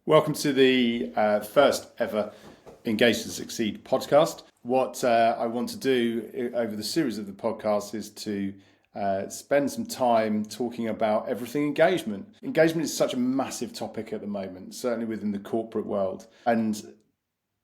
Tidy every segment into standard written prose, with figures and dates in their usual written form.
Welcome to the first ever Engage to Succeed podcast. What I want to do over the series of the podcast is to spend some time talking about everything engagement. Engagement is such a massive topic at the moment, certainly within the corporate world. And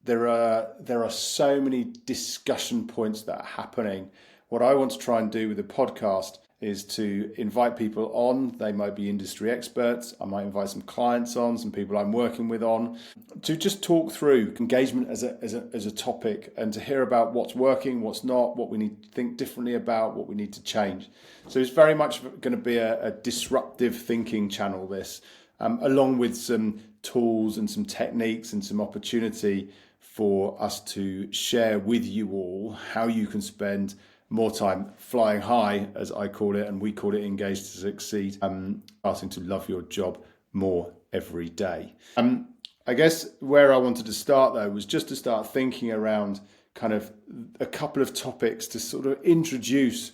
there are so many discussion points that are happening. What I want to try and do with the podcast is to invite people on. They might be industry experts. I might invite some clients on, some people I'm working with on, to just talk through engagement as a topic and to hear about what's working, what's not, what we need to think differently about, what we need to change. So it's very much going to be a disruptive thinking channel, this, along with some tools and some techniques and some opportunity for us to share with you all how you can spend more time flying high, as I call it, and we call it Engage to Succeed, starting to love your job more every day. I guess where I wanted to start, though, was just to start thinking around kind of a couple of topics to sort of introduce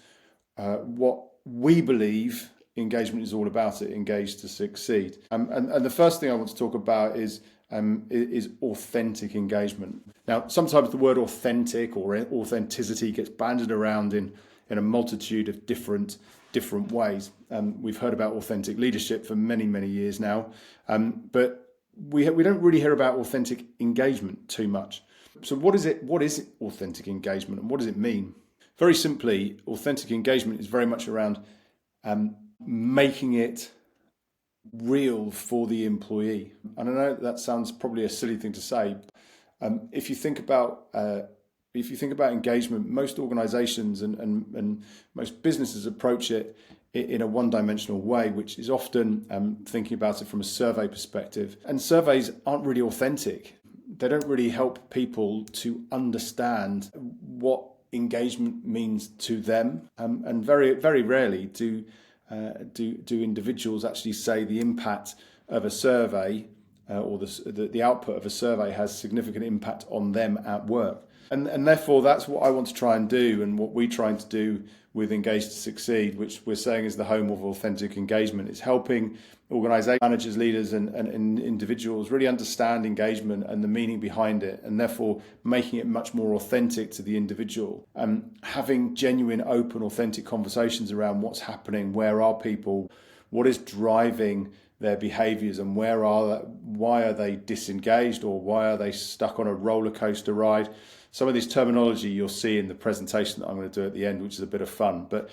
what we believe engagement is all about at Engage to Succeed. And the first thing I want to talk about is authentic engagement. Now, sometimes the word authentic or authenticity gets banded around in a multitude of different ways. We've heard about authentic leadership for many, many years now, but we don't really hear about authentic engagement too much. So what is it? What is authentic engagement, and what does it mean? Very simply, authentic engagement is very much around making it real for the employee. And I know that sounds probably a silly thing to say. If you think about engagement, most organizations and most businesses approach it in a one-dimensional way, which is often thinking about it from a survey perspective. And surveys aren't really authentic. They don't really help people to understand what engagement means to them. And very, very rarely do individuals actually say the impact of a survey or the output of a survey has significant impact on them at work. And therefore, that's what I want to try and do, and what we're trying to do with Engage to Succeed, which we're saying is the home of authentic engagement. It's helping organisation managers, leaders and individuals really understand engagement and the meaning behind it, and therefore making it much more authentic to the individual. Having genuine, open, authentic conversations around what's happening, where are people, what is driving their behaviours, and why are they disengaged, or why are they stuck on a roller coaster ride. Some of this terminology you'll see in the presentation that I'm going to do at the end, which is a bit of fun. But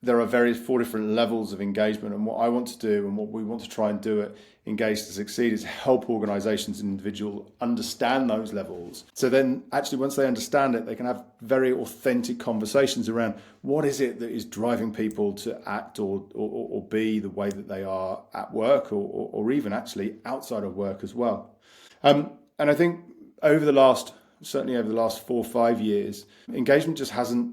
there are four different levels of engagement, and what I want to do and what we want to try and do at Engage to Succeed is help organisations and individuals understand those levels. So then actually once they understand it, they can have very authentic conversations around what is it that is driving people to act or be the way that they are at work or even actually outside of work as well. And I think certainly over the last 4 or 5 years, engagement just hasn't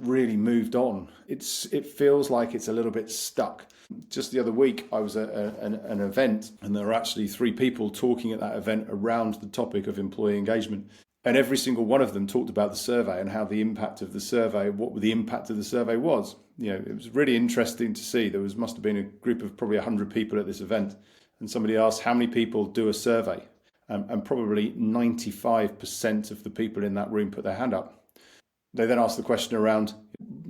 really moved on. It feels like it's a little bit stuck. Just the other week, I was at an event, and there were actually 3 people talking at that event around the topic of employee engagement. And every single one of them talked about the survey and how the impact of the survey, what the impact of the survey was. You know, it was really interesting to see. There must have been a group of probably 100 people at this event, and somebody asked how many people do a survey. And probably 95% of the people in that room put their hand up. They then asked the question around,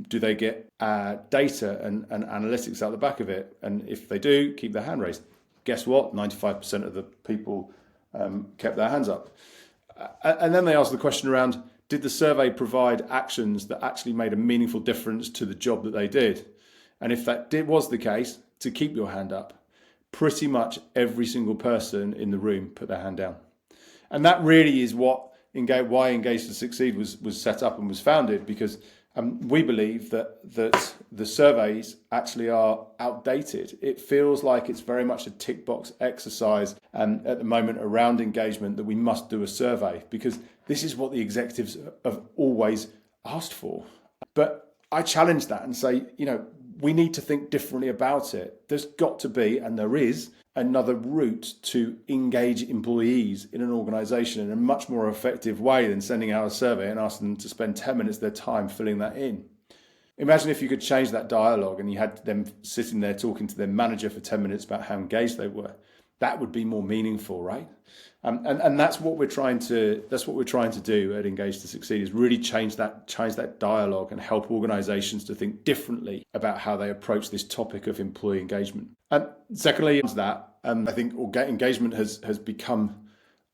do they get data and analytics out the back of it? And if they do, keep their hand raised. Guess what? 95% of the people kept their hands up. And then they asked the question around, did the survey provide actions that actually made a meaningful difference to the job that they did? And if that was the case, to keep your hand up. Pretty much every single person in the room put their hand down. And that really is why Engage to Succeed was set up and was founded, because we believe that the surveys actually are outdated. It feels like it's very much a tick box exercise at the moment around engagement, that we must do a survey, because this is what the executives have always asked for. But I challenge that and say, we need to think differently about it. There's got to be, and there is, another route to engage employees in an organisation in a much more effective way than sending out a survey and asking them to spend 10 minutes of their time filling that in. Imagine if you could change that dialogue and you had them sitting there talking to their manager for 10 minutes about how engaged they were. that would be more meaningful, right? And that's what we're trying to do at Engage to Succeed, is really change that dialogue and help organisations to think differently about how they approach this topic of employee engagement. And secondly, I think engagement has become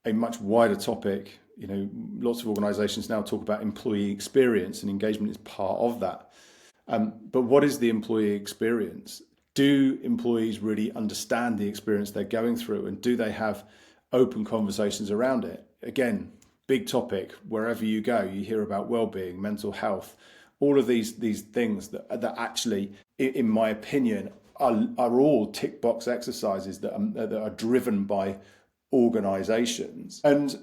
a much wider topic. Lots of organisations now talk about employee experience, and engagement is part of that. But what is the employee experience? Do employees really understand the experience they're going through, and do they have open conversations around it? Again, big topic. Wherever you go, you hear about well-being, mental health, all of these things that actually, in my opinion, are all tick box exercises that are driven by organisations. And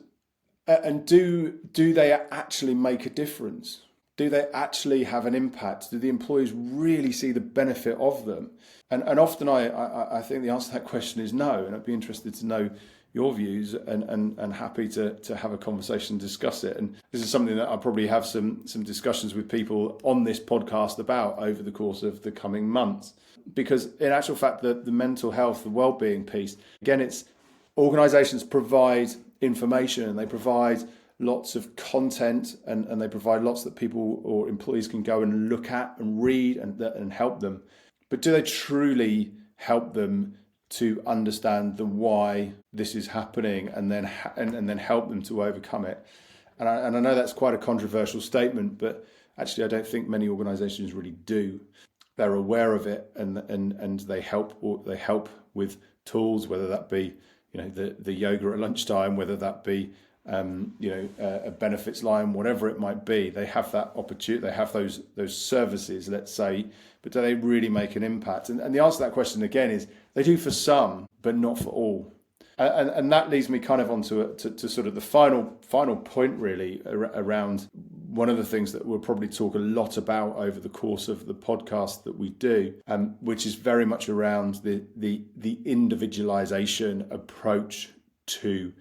do they actually make a difference? Do they actually have an impact? Do the employees really see the benefit of them? And often I think the answer to that question is no. And I'd be interested to know your views, and happy to have a conversation and discuss it. And this is something that I'll probably have some discussions with people on this podcast about over the course of the coming months. Because in actual fact, the mental health, the well-being piece, again, it's organisations provide information, and they provide lots of content, and they provide lots that people or employees can go and look at and read and help them. But do they truly help them to understand the why this is happening, and then help them to overcome it? And I know that's quite a controversial statement, but actually I don't think many organisations really do. They're aware of it, and they help with tools, whether that be the yoga at lunchtime, whether that be a benefits line, whatever it might be. They have that opportunity, they have those services, let's say, but do they really make an impact? And the answer to that question again is they do for some, but not for all. And that leads me kind of onto to sort of the final point really around one of the things that we'll probably talk a lot about over the course of the podcast that we do, which is very much around the individualization approach to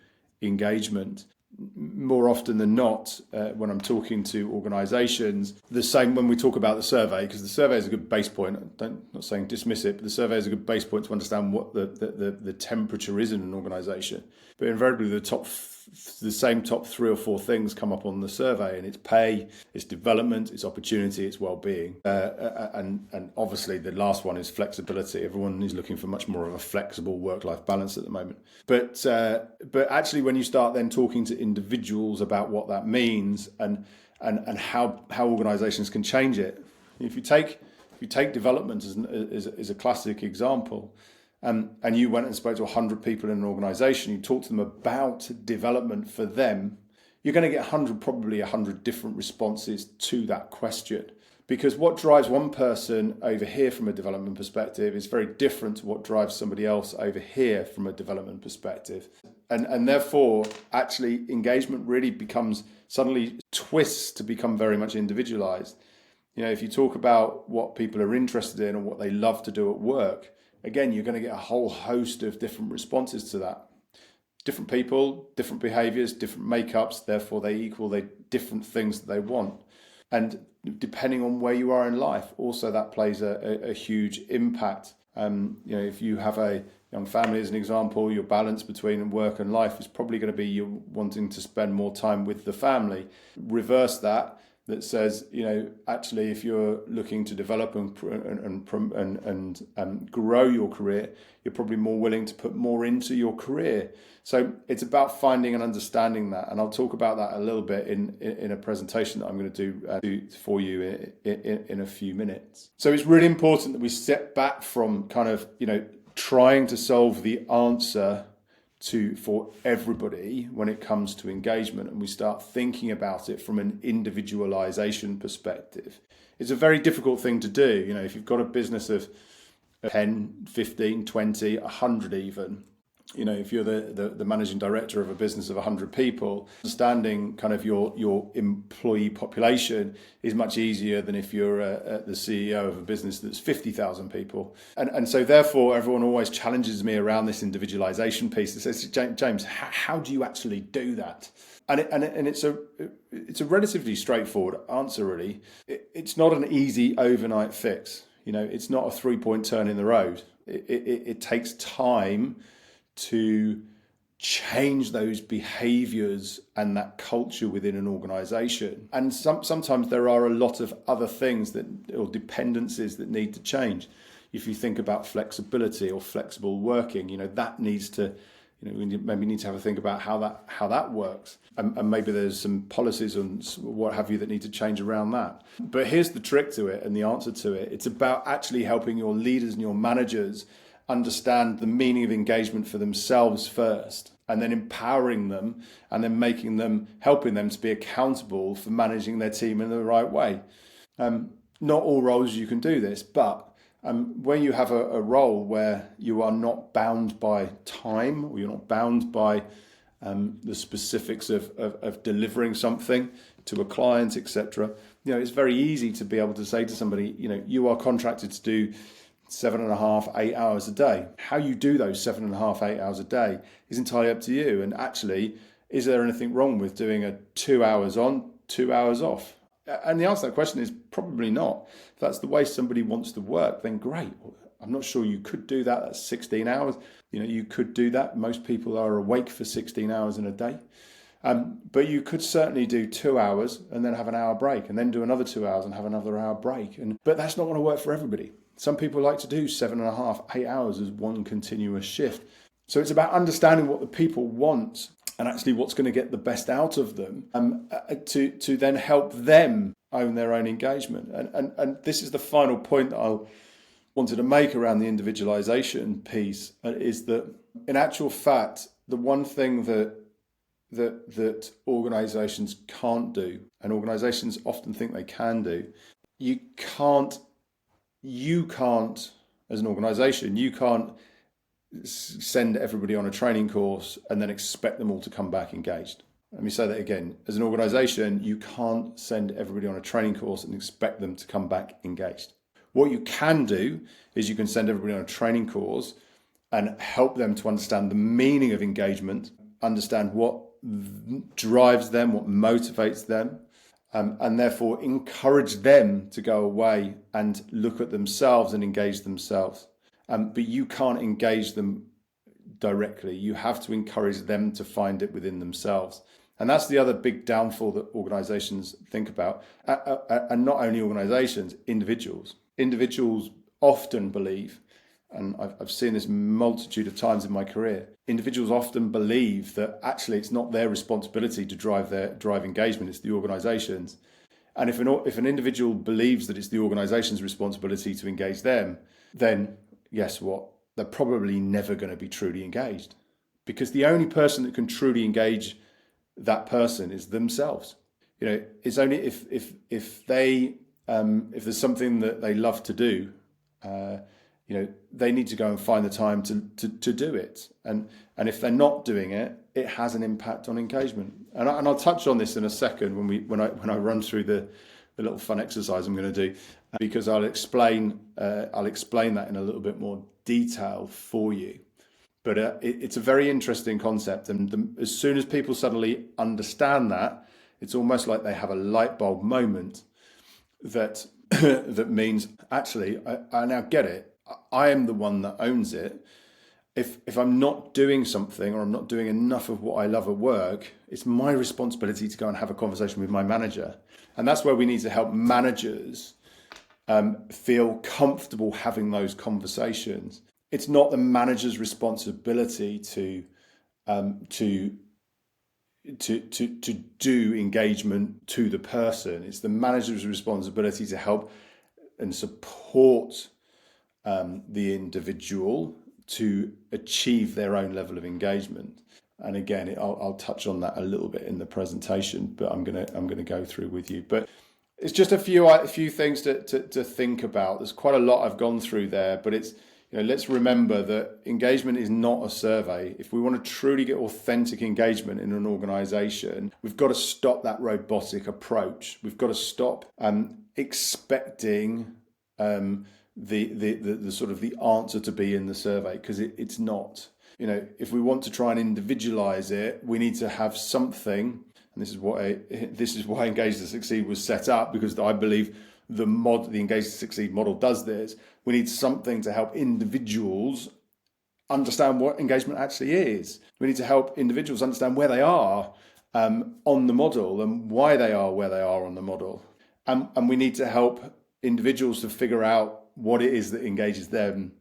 engagement. More often than not, when I'm talking to organisations, the same when we talk about the survey, because the survey is a good base point. I'm not saying dismiss it, but the survey is a good base point to understand what the temperature is in an organisation. But invariably, the same top 3 or 4 things come up on the survey, and it's pay, it's development, it's opportunity, it's well-being, and obviously the last one is flexibility. Everyone is looking for much more of a flexible work-life balance at the moment. But actually, when you start then talking to individuals about what that means and how organisations can change it, if you take development as a classic example. And you went and spoke to 100 people in an organisation, you talked to them about development for them, you're going to get probably 100 different responses to that question. Because what drives one person over here from a development perspective is very different to what drives somebody else over here from a development perspective. And therefore, actually, engagement really suddenly twists to become very much individualised. If you talk about what people are interested in and what they love to do at work, again, you're going to get a whole host of different responses to that. Different people, different behaviours, different makeups, therefore they equal the different things that they want. And depending on where you are in life, also that plays a huge impact. If you have a young family as an example, your balance between work and life is probably going to be you wanting to spend more time with the family. Reverse that says, actually, if you're looking to develop and grow your career, you're probably more willing to put more into your career. So it's about finding and understanding that, and I'll talk about that a little bit in a presentation that I'm going to do for you in a few minutes. So it's really important that we step back from kind of trying to solve the answer for everybody when it comes to engagement, and we start thinking about it from an individualization perspective. It's a very difficult thing to do. If you've got a business of 10, 15, 20, 100 even, if you're the managing director of a business of 100 people, understanding kind of your employee population is much easier than if you're the CEO of a business that's 50,000 people. And so therefore, everyone always challenges me around this individualization piece. It says, James, how do you actually do that? And it's a relatively straightforward answer, really. It's not an easy overnight fix. It's not a 3-point turn in the road. It takes time to change those behaviors and that culture within an organization. And sometimes there are a lot of other things or dependencies that need to change. If you think about flexibility or flexible working, that needs to, we maybe need to have a think about how that works. And maybe there's some policies and what have you that need to change around that. But here's the trick to it and the answer to it. It's about actually helping your leaders and your managers understand the meaning of engagement for themselves first, and then empowering them, and then helping them to be accountable for managing their team in the right way. Not all roles you can do this, but when you have a role where you are not bound by time, or you're not bound by the specifics of delivering something to a client, etc., it's very easy to be able to say to somebody, you are contracted to do 7.5, 8 hours a day. How you do those 7.5, 8 hours a day is entirely up to you. And actually, is there anything wrong with doing a 2 hours on, 2 hours off? And the answer to that question is probably not. If that's the way somebody wants to work, then great. I'm not sure you could do that. That's 16 hours. You could do that. Most people are awake for 16 hours in a day. But you could certainly do 2 hours and then have an hour break, and then do another 2 hours and have another hour break. But that's not going to work for everybody. Some people like to do 7.5, 8 hours as one continuous shift. So it's about understanding what the people want and actually what's going to get the best out of them, to then help them own their own engagement. And this is the final point that I wanted to make around the individualization piece, is that in actual fact, the one thing that organizations can't do, and organizations often think they can do, you can't, as an organization, you can't send everybody on a training course and then expect them all to come back engaged. Let me say that again. As an organization, you can't send everybody on a training course and expect them to come back engaged. What you can do is you can send everybody on a training course and help them to understand the meaning of engagement, understand what drives them, what motivates them, and therefore encourage them to go away and look at themselves and engage themselves. But you can't engage them directly. You have to encourage them to find it within themselves. And that's the other big downfall that organizations think about. And not only organizations, individuals. Individuals often believe, and I've seen this multitude of times in my career, individuals often believe that actually it's not their responsibility to drive engagement, it's the organization's. And if an individual believes that it's the organization's responsibility to engage them, then guess what? They're probably never going to be truly engaged, because the only person that can truly engage that person is themselves. It's only if there's something that they love to do, they need to go and find the time to do it. And if they're not doing it, it has an impact on engagement. And I'll touch on this in a second when I run through the little fun exercise I'm going to do, because I'll explain that in a little bit more detail for you. But it's a very interesting concept, and as soon as people suddenly understand that, it's almost like they have a light bulb moment that that means, actually, I now get it. I am the one that owns it. If I'm not doing something, or I'm not doing enough of what I love at work, it's my responsibility to go and have a conversation with my manager. And that's where we need to help managers feel comfortable having those conversations. It's not the manager's responsibility to do engagement to the person. It's the manager's responsibility to help and support the individual to achieve their own level of engagement. And again, I'll touch on that a little bit in the presentation, but I'm gonna go through with you. But it's just a few things to think about. There's quite a lot I've gone through there, but it's, let's remember that engagement is not a survey. If we want to truly get authentic engagement in an organization, we've got to stop that robotic approach. We've got to stop expecting the sort of the answer to be in the survey, because it's not. If we want to try and individualize it, we need to have something, and this is why Engage to Succeed was set up, because I believe the Engage to Succeed model does this. We need something to help individuals understand what engagement actually is. We need to help individuals understand where they are on the model and why they are where they are on the model. And we need to help individuals to figure out what it is that engages them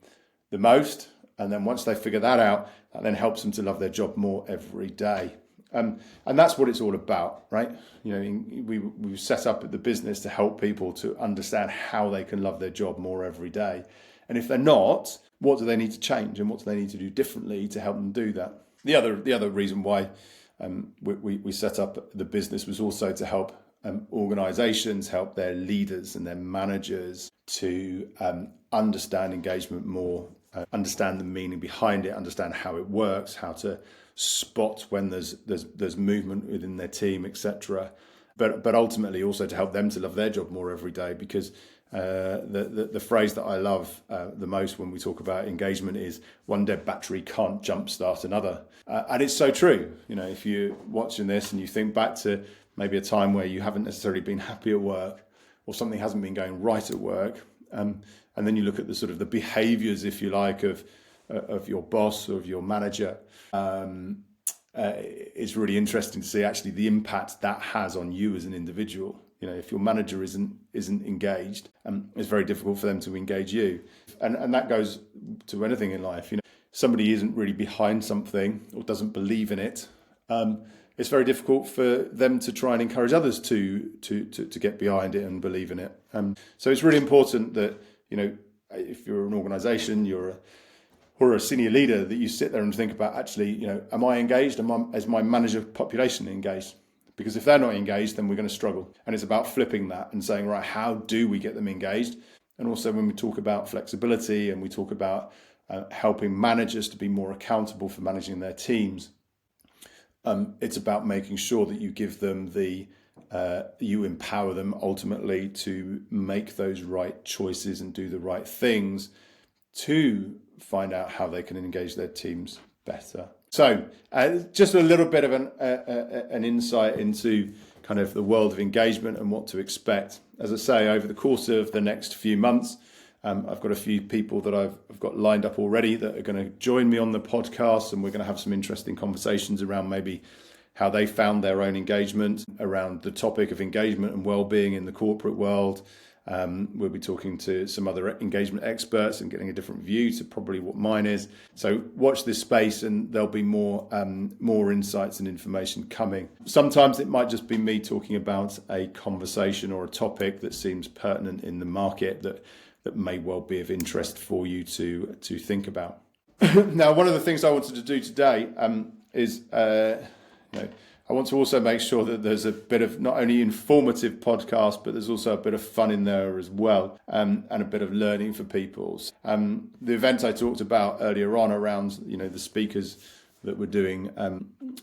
the most. And then once they figure that out, that then helps them to love their job more every day. And that's what it's all about, right? We set up the business to help people to understand how they can love their job more every day. And if they're not, what do they need to change and what do they need to do differently to help them do that? The other reason why we set up the business was also to help organizations help their leaders and their managers to understand engagement more, understand the meaning behind it, understand how it works, how to spot when there's movement within their team, etc. But ultimately also to help them to love their job more every day, because the phrase that I love the most when we talk about engagement is one dead battery can't jumpstart another. And it's so true. If you're watching this and you think back to maybe a time where you haven't necessarily been happy at work or something hasn't been going right at work, and then you look at the sort of the behaviours, if you like, of your boss or of your manager, it's really interesting to see actually the impact that has on you as an individual. If your manager isn't engaged, it's very difficult for them to engage you, and that goes to anything in life. Somebody isn't really behind something or doesn't believe in it. It's very difficult for them to try and encourage others to get behind it and believe in it. So it's really important that if you're an organisation, or a senior leader, that you sit there and think about actually, am I engaged? Is my manager population engaged? Because if they're not engaged, then we're going to struggle. And it's about flipping that and saying, right, how do we get them engaged? And also when we talk about flexibility and we talk about helping managers to be more accountable for managing their teams, it's about making sure that you give them you empower them ultimately to make those right choices and do the right things to find out how they can engage their teams better. So just a little bit of an insight into kind of the world of engagement and what to expect. As I say, over the course of the next few months, I've got a few people that I've got lined up already that are going to join me on the podcast, and we're going to have some interesting conversations around maybe how they found their own engagement, around the topic of engagement and well-being in the corporate world. We'll be talking to some other engagement experts and getting a different view to probably what mine is. So watch this space, and there'll be more insights and information coming. Sometimes it might just be me talking about a conversation or a topic that seems pertinent in the market that may well be of interest for you to think about. Now, one of the things I wanted to do today is I want to also make sure that there's a bit of not only informative podcast, but there's also a bit of fun in there as well, and a bit of learning for people. The event I talked about earlier on around the speakers that were doing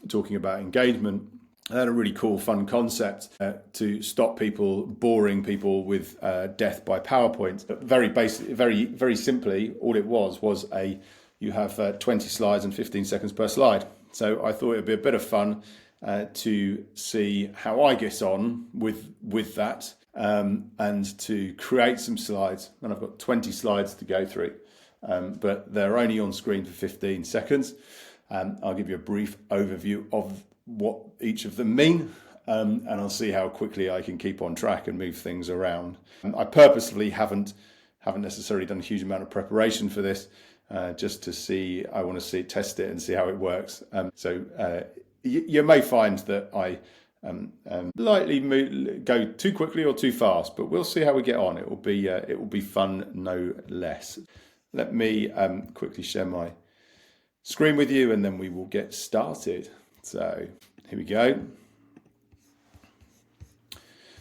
talking about engagement, I had a really cool, fun concept to stop boring people with death by PowerPoint. Very basic, very, very simply, all it was you have 20 slides and 15 seconds per slide. So I thought it would be a bit of fun to see how I get on with that, and to create some slides. And I've got 20 slides to go through, but they're only on screen for 15 seconds. I'll give you a brief overview of what each of them mean, and I'll see how quickly I can keep on track and move things around. I purposefully haven't necessarily done a huge amount of preparation for this, just to see. I want to test it and see how it works. So you may find that I lightly go too quickly or too fast, but we'll see how we get on. It will be fun, no less. Let me quickly share my screen with you, and then we will get started. So here we go.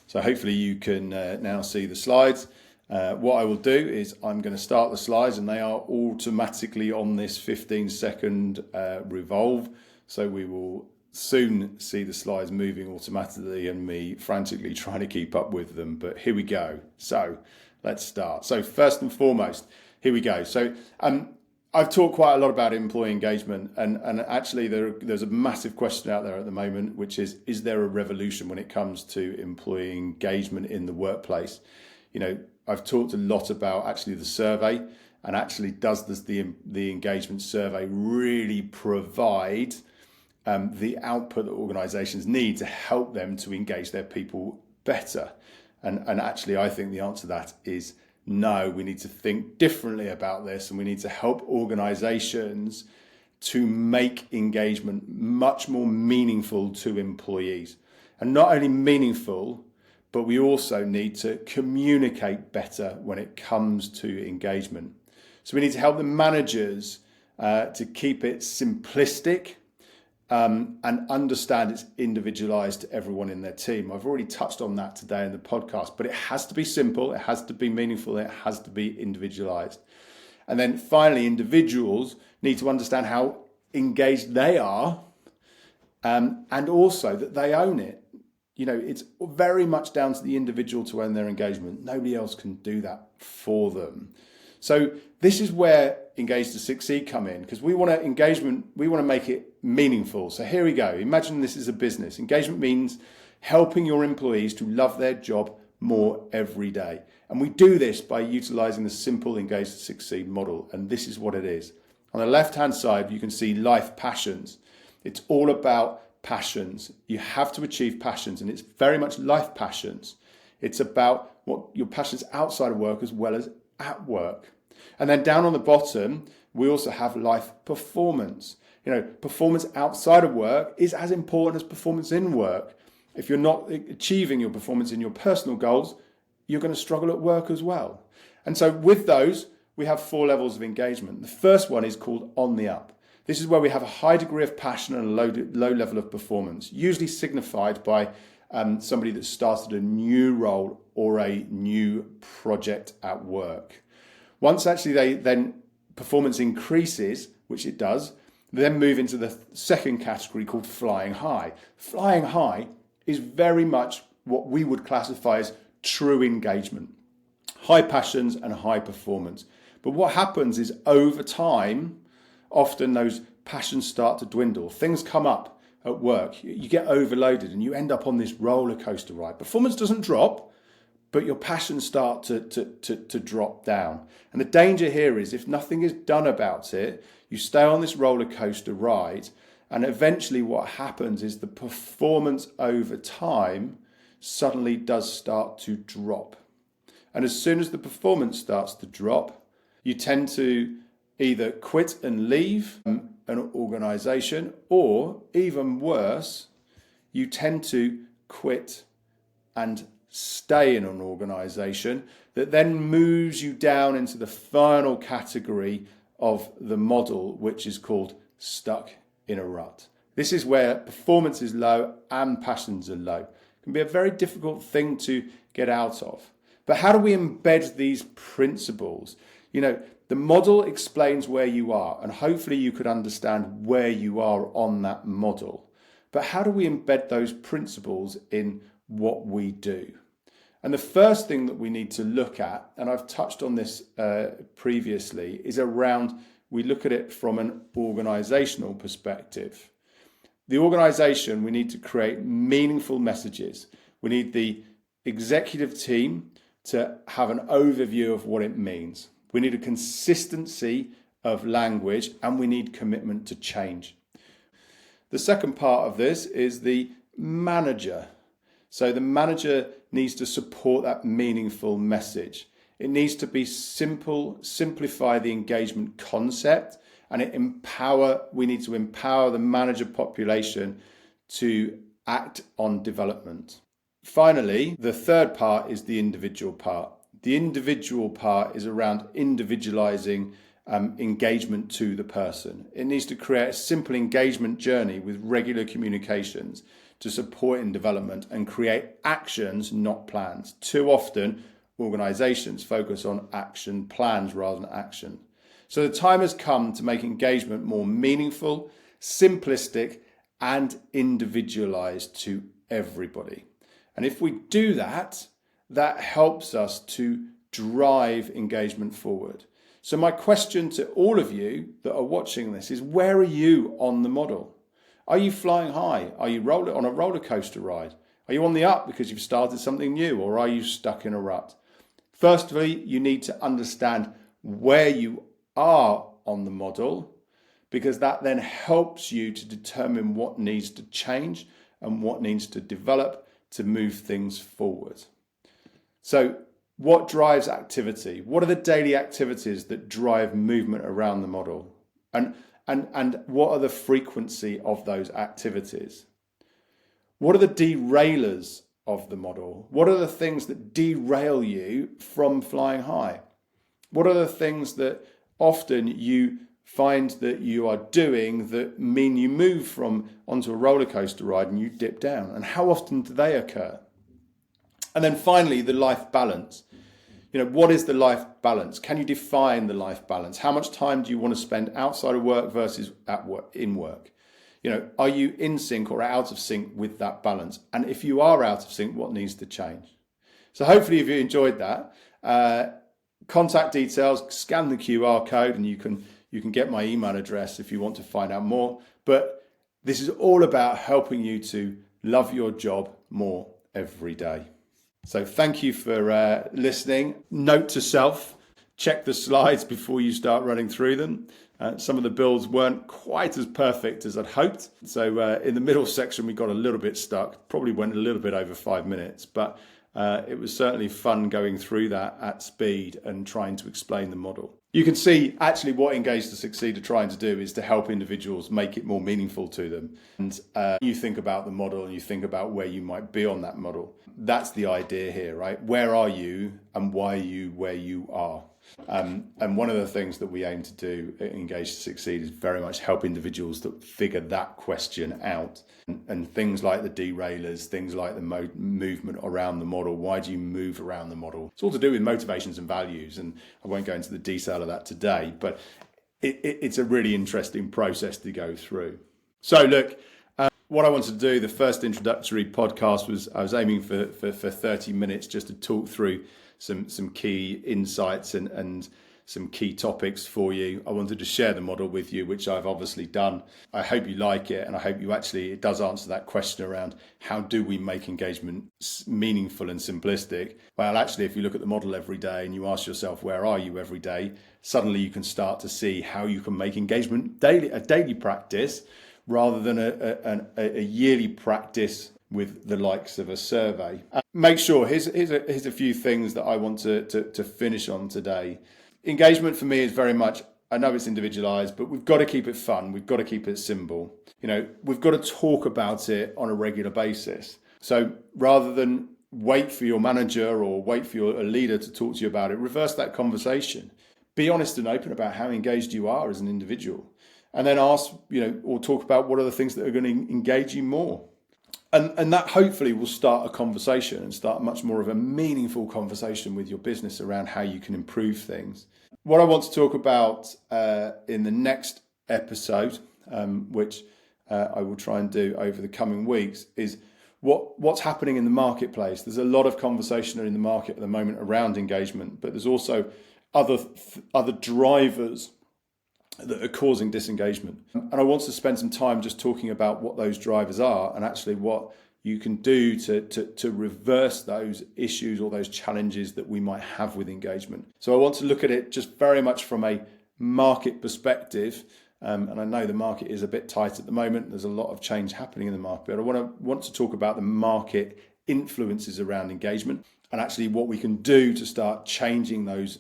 So hopefully you can now see the slides. What I will do is I'm going to start the slides, and they are automatically on this 15-second revolve. So we will soon see the slides moving automatically and me frantically trying to keep up with them. But here we go. So let's start. So first and foremost, here we go. So I've talked quite a lot about employee engagement, and actually there's a massive question out there at the moment, which is there a revolution when it comes to employee engagement in the workplace? I've talked a lot about actually the survey And actually, does the engagement survey really provide the output that organisations need to help them to engage their people better? And actually, I think the answer to that is no. We need to think differently about this, and we need to help organisations to make engagement much more meaningful to employees. And not only meaningful, but we also need to communicate better when it comes to engagement. So we need to help the managers to keep it simplistic and understand it's individualised to everyone in their team. I've already touched on that today in the podcast, but it has to be simple, it has to be meaningful, it has to be individualised. And then finally, individuals need to understand how engaged they are and also that they own it. You know, it's very much down to the individual to own their engagement. Nobody else can do that for them. So this is where Engage to Succeed come in, because we want to make it meaningful. So here we go. Imagine this is a business. Engagement means helping your employees to love their job more every day. And we do this by utilising the simple Engage to Succeed model. And this is what it is. On the left-hand side, you can see life passions. It's all about passions. You have to achieve passions, and it's very much life passions. It's about what your passions outside of work as well as at work. And then down on the bottom, we also have life performance. You know, performance outside of work is as important as performance in work. If you're not achieving your performance in your personal goals, you're going to struggle at work as well. And so with those, we have 4 levels of engagement. The first one is called on the up. This is where we have a high degree of passion and a low level of performance, usually signified by somebody that started a new role or a new project at work. Once actually then performance increases, which it does, then move into the second category called flying high. Flying high is very much what we would classify as true engagement. High passions and high performance. But what happens is over time, often those passions start to dwindle. Things come up at work. You get overloaded and you end up on this roller coaster ride. Performance doesn't drop, but your passions start to drop down. And the danger here is if nothing is done about it, you stay on this roller coaster ride, and eventually what happens is the performance over time suddenly does start to drop. And as soon as the performance starts to drop, you tend to either quit and leave an organisation, or even worse, you tend to quit and stay in an organisation that then moves you down into the final category of the model, which is called stuck in a rut. This is where performance is low and passions are low. It can be a very difficult thing to get out of. But how do we embed these principles? You know, the model explains where you are, and hopefully you could understand where you are on that model. But how do we embed those principles in what we do? And the first thing that we need to look at, and I've touched on this previously, is around, we look at it from an organisational perspective. The organisation, we need to create meaningful messages. We need the executive team to have an overview of what it means. We need a consistency of language, and we need commitment to change. The second part of this is the manager. So the manager needs to support that meaningful message. It needs to be simple, simplify the engagement concept, and we need to empower the manager population to act on development. Finally, the third part is the individual part. The individual part is around individualizing engagement to the person. It needs to create a simple engagement journey with regular communications to support in development and create actions, not plans. Too often, organizations focus on action plans rather than action. So the time has come to make engagement more meaningful, simplistic, and individualized to everybody. And if we do that, that helps us to drive engagement forward. So my question to all of you that are watching this is, where are you on the model? Are you flying high? Are you on a roller coaster ride? Are you on the up because you've started something new, or are you stuck in a rut? Firstly, you need to understand where you are on the model, because that then helps you to determine what needs to change and what needs to develop to move things forward. So what drives activity? What are the daily activities that drive movement around the model? And what are the frequency of those activities? What are the derailers of the model? What are the things that derail you from flying high? What are the things that often you find that you are doing that mean you move from onto a roller coaster ride and you dip down? And how often do they occur? And then finally, the life balance. What is the life balance? Can you define the life balance? How much time do you want to spend outside of work versus at work, in work? Are you in sync or out of sync with that balance? And if you are out of sync, what needs to change? So hopefully if you enjoyed that, contact details, scan the QR code, and you can get my email address if you want to find out more. But this is all about helping you to love your job more every day. So thank you for listening. Note to self, check the slides before you start running through them. Some of the builds weren't quite as perfect as I'd hoped. So in the middle section, we got a little bit stuck, probably went a little bit over 5 minutes, but it was certainly fun going through that at speed and trying to explain the model. You can see actually what Engage to Succeed are trying to do is to help individuals make it more meaningful to them. And you think about the model and you think about where you might be on that model. That's the idea here, right? Where are you and why are you where you are? And one of the things that we aim to do at Engage to Succeed is very much help individuals to figure that question out. And things like the derailers, things like the movement around the model. Why do you move around the model? It's all to do with motivations and values. And I won't go into the detail of that today, but it's a really interesting process to go through. So look, what I wanted to do, the first introductory podcast I was aiming for 30 minutes just to talk through some key insights and some key topics for you. I wanted to share the model with you, which I've obviously done. I hope you like it, and I hope it does answer that question around how do we make engagement meaningful and simplistic. Well, actually, if you look at the model every day and you ask yourself, where are you every day? Suddenly you can start to see how you can make engagement a daily practice rather than a yearly practice with the likes of a survey. Make sure, here's a few things that I want to finish on today. Engagement for me is very much, I know it's individualized, but we've got to keep it fun. We've got to keep it simple. We've got to talk about it on a regular basis. So rather than wait for your manager or wait for your leader to talk to you about it, reverse that conversation. Be honest and open about how engaged you are as an individual. And then ask, or talk about what are the things that are going to engage you more. And that hopefully will start a conversation and start much more of a meaningful conversation with your business around how you can improve things. What I want to talk about in the next episode, which I will try and do over the coming weeks, is what's happening in the marketplace. There's a lot of conversation in the market at the moment around engagement, but there's also other drivers that are causing disengagement. And I want to spend some time just talking about what those drivers are and actually what you can do to reverse those issues or those challenges that we might have with engagement. So I want to look at it just very much from a market perspective. And I know the market is a bit tight at the moment. There's a lot of change happening in the market. But I want to talk about the market influences around engagement and actually what we can do to start changing those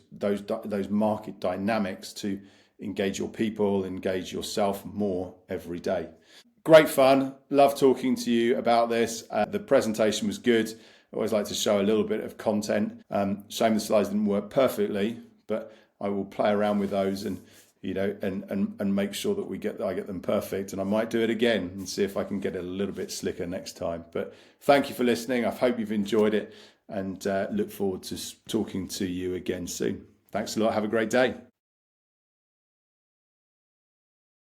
market dynamics to engage your people, engage yourself more every day. Great fun. Love talking to you about this. The presentation was good. I always like to show a little bit of content. Shame the slides didn't work perfectly, but I will play around with those and make sure that I get them perfect. And I might do it again and see if I can get it a little bit slicker next time. But thank you for listening. I hope you've enjoyed it and look forward to talking to you again soon. Thanks a lot. Have a great day.